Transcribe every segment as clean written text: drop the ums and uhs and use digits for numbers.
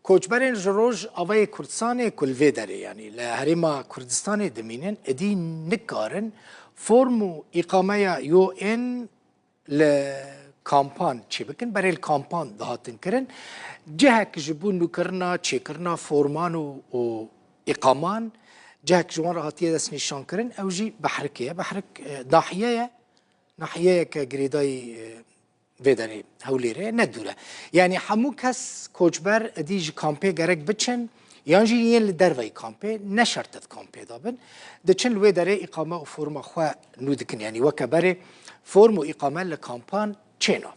کوچبرین جروج آوای کردستان کلوی داره یعنی لهرما کردستان دمینن ادی نکارن فرم و اقامه یو ان لکامپان چی بکن برای الکامپان دهاتن کرن جهک جبون نکرنا چی کرنا فرمان و اقامان جهك جوان راهاتيه دست نشان كرن او جي بحركيه بحرك ناحيه كجريداي فيدري هوليري ندوله يعني حمو كس كوچبر ديج كامبي غرك بتشن يانجي ين لدروي كامبي نشرت كامبي دابن دچن ويدري اقامه و فرما خو نودكن يعني وكبري فرم و اقامه لكامبان چينوه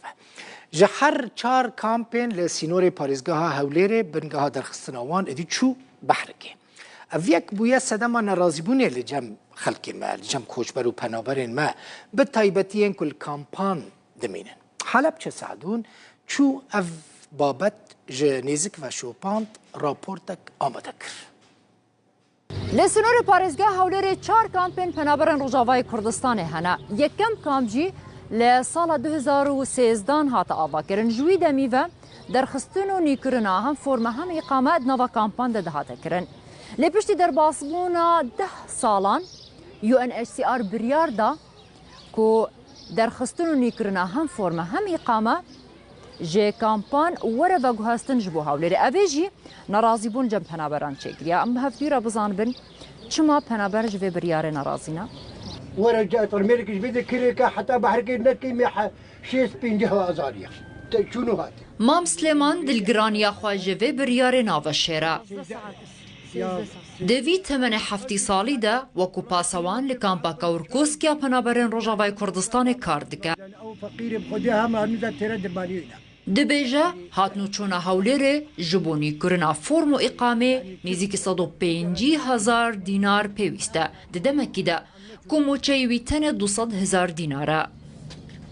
جحر 4 كامبين لسينوري باريزغا هوليري بنغا درخستناوان ادي چو بحركي اویک بویا سدما نرازیبونه لجم خلقی ما لجم کوچبر و پنابرین ما به تایبتین کل کامپان دمینن حالا بچه سعدون چو اف بابت جنیزک و شوپاند راپورتک آمده کر لسنور پارێزگا هەولێرێ 4 کامپین پەنابەرن ڕۆژاوای کوردستانê hene yekem kamp jî li sala 2013 hate avakirin ji wî demî ve derxistin û nîkirina hem forma hem îqame di nava kampan de dihate kirin lê piştî derbasbûna 10 salan UNHCR biryar da ku derxistin û nîkirina hem forma hem îqame ji kampan were veguhestin ji bo Hewlêrê evê jî nerazîbûn cem penaberan çêkiriye em hevdîra bizanibin çima penaber ji vê biryarê nerazî ne ورا جاءت الملك جبيد كريكا حتى بحركي نكي ميح شيس بينجه وازاريا شنو هاد مام سليمان دلگرانيا خوا ji vê biryarê naveşêre Devî temene heftî salî de wekû pasewan li kampa Kawrkoskiya penaberên Rojavayê Kurdistanê kar dike. Dibêje hatnûçûna Hewlêrê ji bo nîkirina form û îqamê nêzîkî 150,000 dînar pêwîst e. Di demekî de ku moçeyê wî tenê 200,000 dînar e.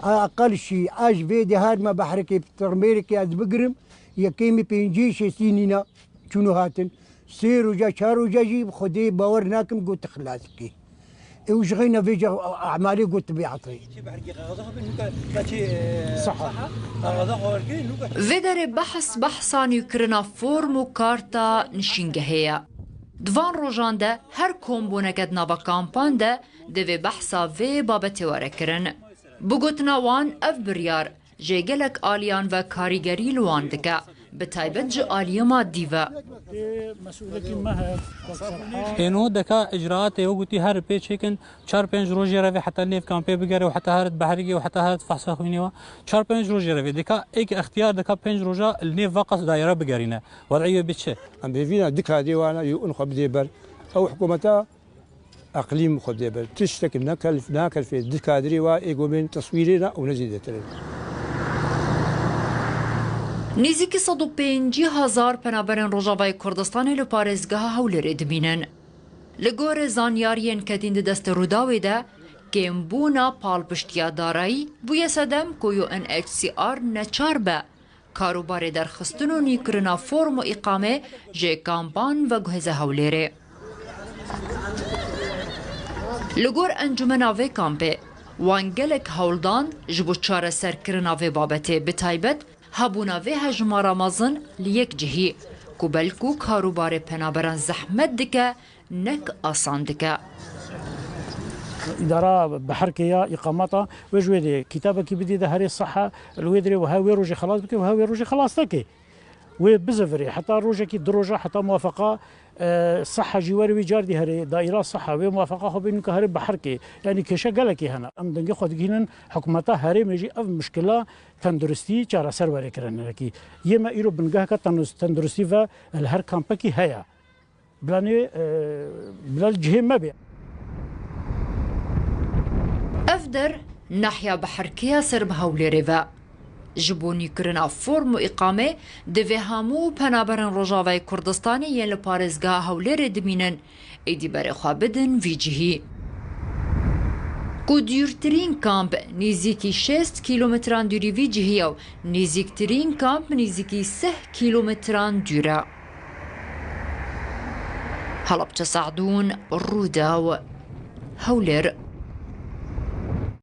أقل شيء أج فيدي هاد ما بحركي بترميركي أز بقرم يكيمي بينجيش سينينا شنو هاتن سير وجا شار وجا جيب خدي باور ناكم قلت خلاسكي وش غينا فيجا أعمالي قلت بيعطي صح Vêderê behsa nîkirina form û karta nişîngehê ye. Di van rojan de her kombûneke di nava kampan de divê behsa vê babetê were kirin. Bi gotina wan ev biryar jê gelek aliyan ve karîgerî li wan dike. Bi taybet ji aliyê maddî ve. اینو دکا اجراءات وقتی هر پیچکن 4-5 روزی روی حتی نیف کامپی بگیره و حتی هر بحری و حتی هر فحص خوینی و 4-5 روزی روی دکا یک اختیار دکا 5 روزا النیف وقت دایره بگیرینه وضعیه بچه ام بيفينا دكا ديوانا ينخب ديبر او حكومتها اقليم خد ديبر تشتك ناكل في دكا دريوا ايغو من تصويرنا ونزيد ترى Nêzîkî 150,000 penaberên Rojavayê Kurdistanê li parêzgeha Hewlêrê dibînin. Li gorî zanyariyên ketin di destê Rûdawê de kêmbûna palpiştiya darayî bûye sedem ku UNHCR neçar be karûbarê derxistin û nîkirina form û îqamê jê kampan veguhêze Hewlêrê. Li gor encumena vê kampê wan gelek hewldan ji bo çareserkirina vê babetê bi taybet hebûna vê hejmara mezin li yek cihî ku belkû karûbarê penaberan zehmet dike nek asan dike. إدارة بحركية إقامتها وجودي كتابك بدي ده هري الصحة الويدري وهاوي روجي خلاص بكي وهاوي روجي خلاص تكي وبزفري حتى روجي كي دروجة حتى موافقة صحة جواري وجار دي هري دائرة صحة وموافقة خو بينك هري بحركي يعني كيشا قالكي هنا أم دنجي خود جينن حكومتها هري ميجي أف مشكلة تندرستي چارة سر وري كرن لكي يما إيرو بنجاه كتندرستي و الهر كامبكي هيا بلاني بلال جهيم ما بي Evder nahya bihirkiya ser bi Hewlêrê ve. Ji bo nîkirina form û îqamê divê hemû penaberên Rojavayê Kurdistanê yên li parêzgeha Hewlêrê dimînin êdî berê xwe bidin vî cihî. Ku dûrtirîn kamp nêzîkî 6 kîlometran dûrî vî cihî ew nêzîktirîn kamp nêzîkî 3 kîlometran dûr e. Helebce Sa'dûn, Rûdaw, Hewlêr.